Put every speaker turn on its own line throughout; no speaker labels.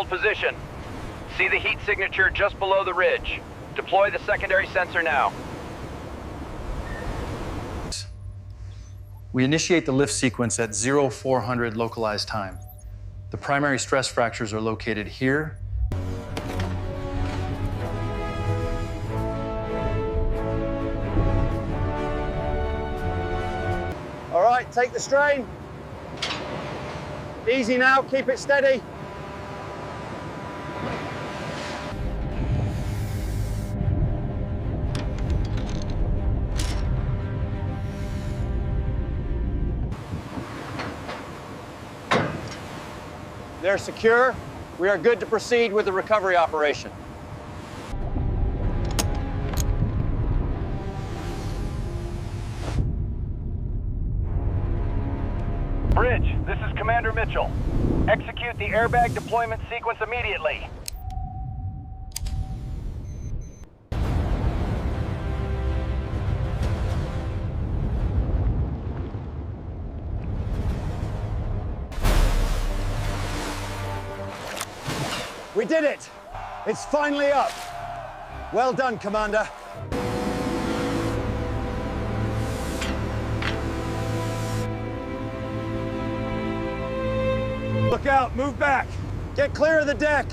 hold position. See the heat signature just below the ridge. Deploy the secondary sensor now.
We initiate the lift sequence at 0400 localized time. The primary stress fractures are located here.
All right, take the strain. Easy now, keep it steady. They're secure. We are good to proceed with the recovery operation.
Bridge, this is Commander Mitchell. Execute the airbag deployment sequence immediately.
We did it! It's finally up! Well done, Commander. Look out, move back! Get clear of the deck!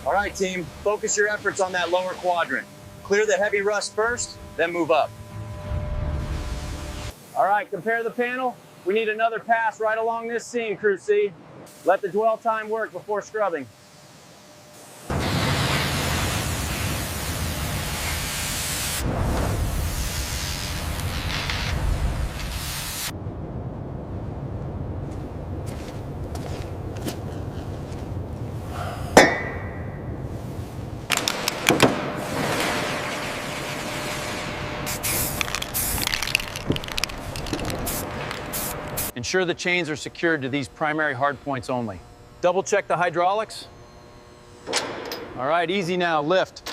All right, team, focus your efforts on that lower quadrant. Clear the heavy rust first, then move up. All right, compare the panel. We need another pass right along this seam, Crew C. Let the dwell time work before scrubbing.
Ensure the chains are secured to these primary hard points only. Double check the hydraulics. All right, easy now, lift.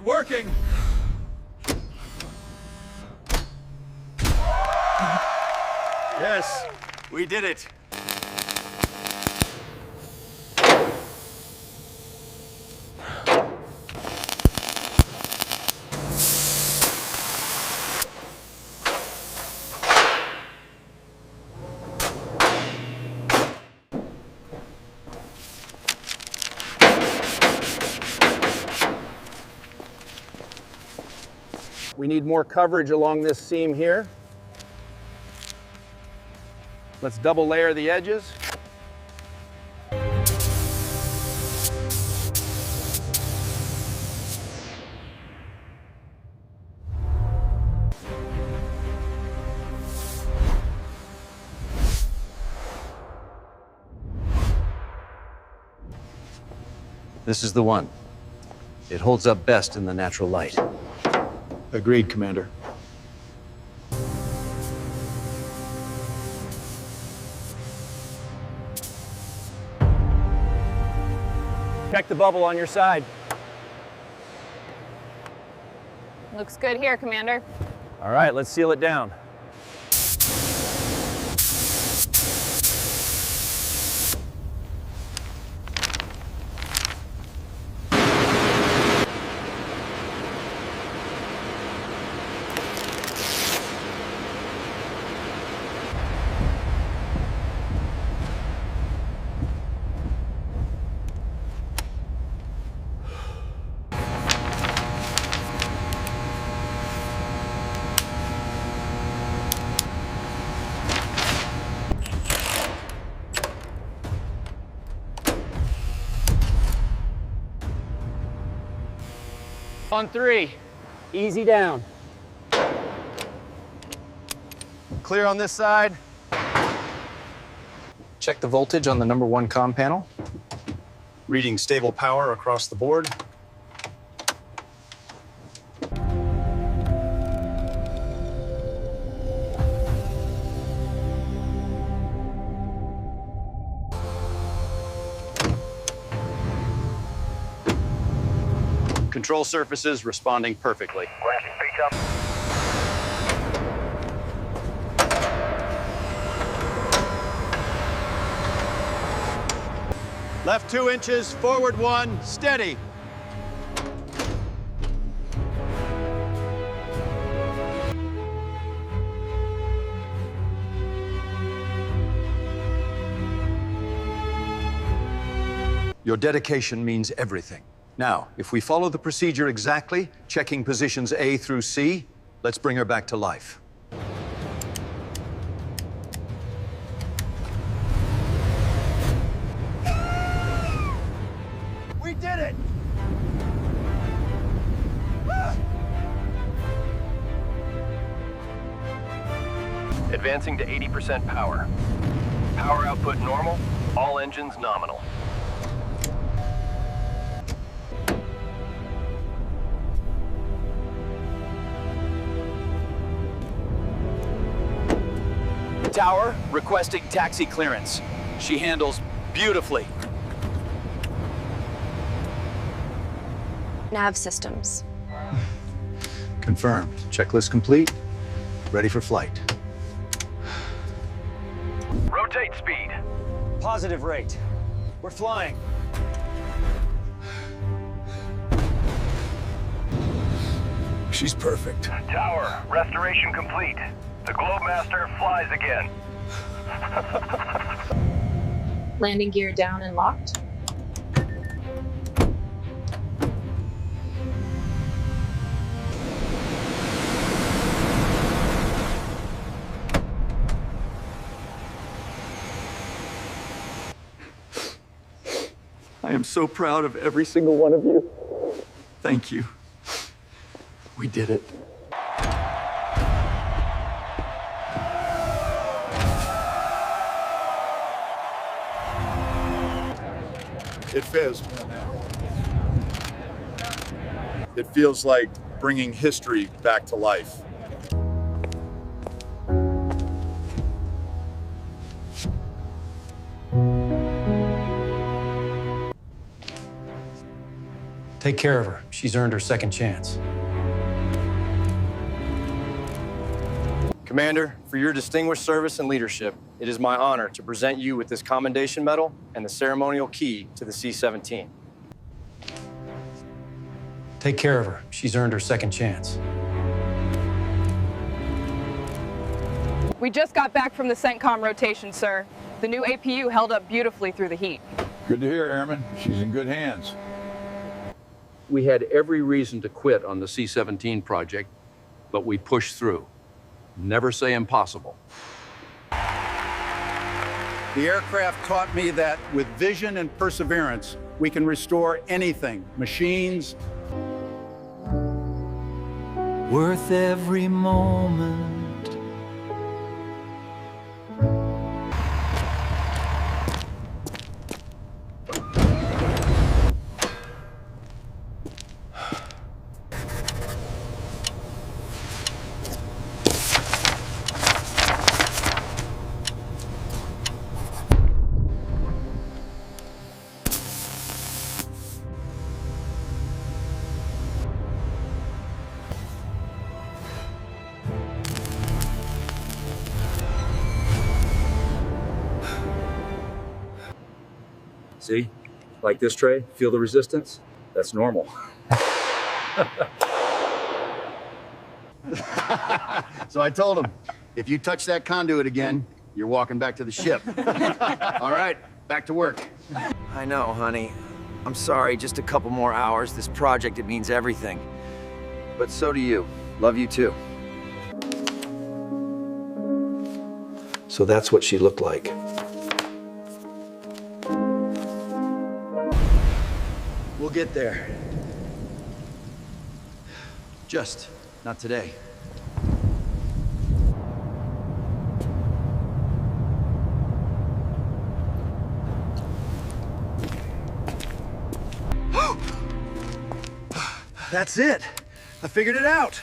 Working! Yes, we did it. We need more coverage along this seam here. Let's double layer the edges.
This is the one. It holds up best in the natural light.
Agreed, Commander. Check the bubble on your side.
Looks good here, Commander.
All right, let's seal it down. On 3. Easy down.
Clear on this side. Check the voltage on the number 1 comm panel. Reading stable power across the board. Control surfaces responding perfectly. Left 2 inches, forward 1, steady. Your dedication means everything. Now, if we follow the procedure exactly, checking positions A through C, let's bring her back to life. We did it!
Advancing to 80% power. Power output normal, all engines nominal.
Tower, requesting taxi clearance. She handles beautifully.
Nav systems.
Confirmed. Checklist complete. Ready for flight.
Rotate speed.
Positive rate. We're flying.
She's perfect.
Tower, restoration complete. The Globemaster flies again.
Landing gear down and locked.
I am so proud of every single one of you. Thank you. We did it.
It fizzed. It feels like bringing history back to life.
Take care of her. She's earned her second chance.
Commander, for your distinguished service and leadership, it is my honor to present you with this commendation medal and the ceremonial key to the C-17.
Take care of her. She's earned her second chance.
We just got back from the CENTCOM rotation, sir. The new APU held up beautifully through the heat.
Good to hear, Airman. She's in good hands.
We had every reason to quit on the C-17 project, but we pushed through. Never say impossible.
The aircraft taught me that with vision and perseverance, we can restore anything, machines.
Worth every moment.
See? Like this tray? Feel the resistance? That's normal.
So I told him, if you touch that conduit again, you're walking back to the ship. All right, back to work.
I know, honey. I'm sorry, just a couple more hours. This project, it means everything. But so do you. Love you too.
So that's what she looked like.
We'll get there.
Just not today.
That's it. I figured it out.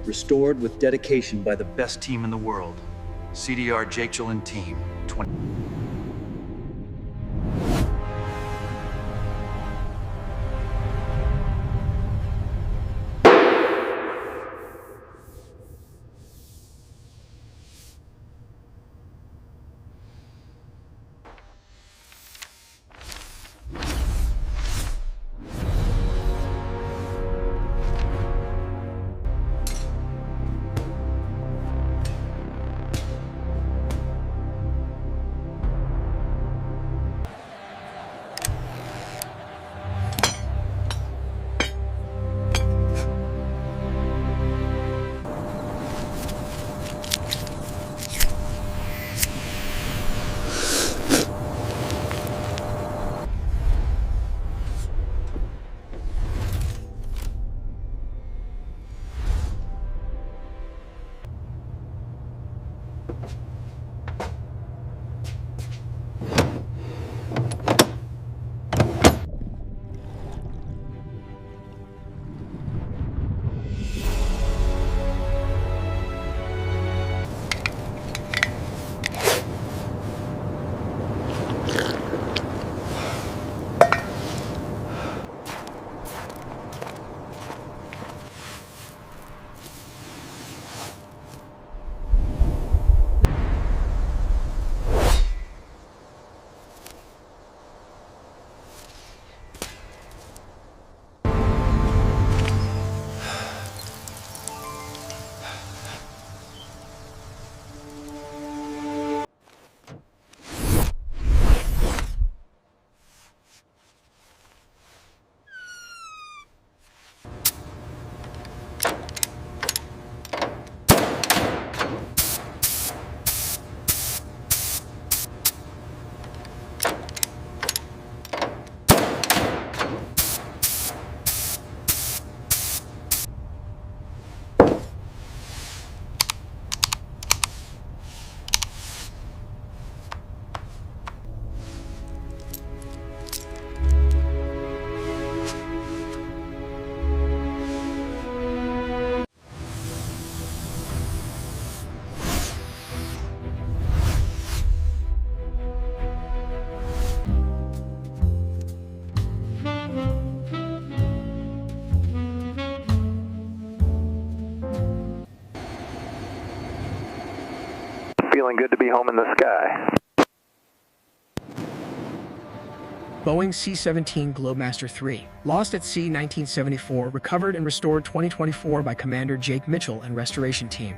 Restored with dedication by the best team in the world. CDR Jachel and team. 20.
Feeling good to be home in the sky.
Boeing C-17 Globemaster III, lost at sea 1974, recovered and restored 2024 by Commander Jake Mitchell and restoration team.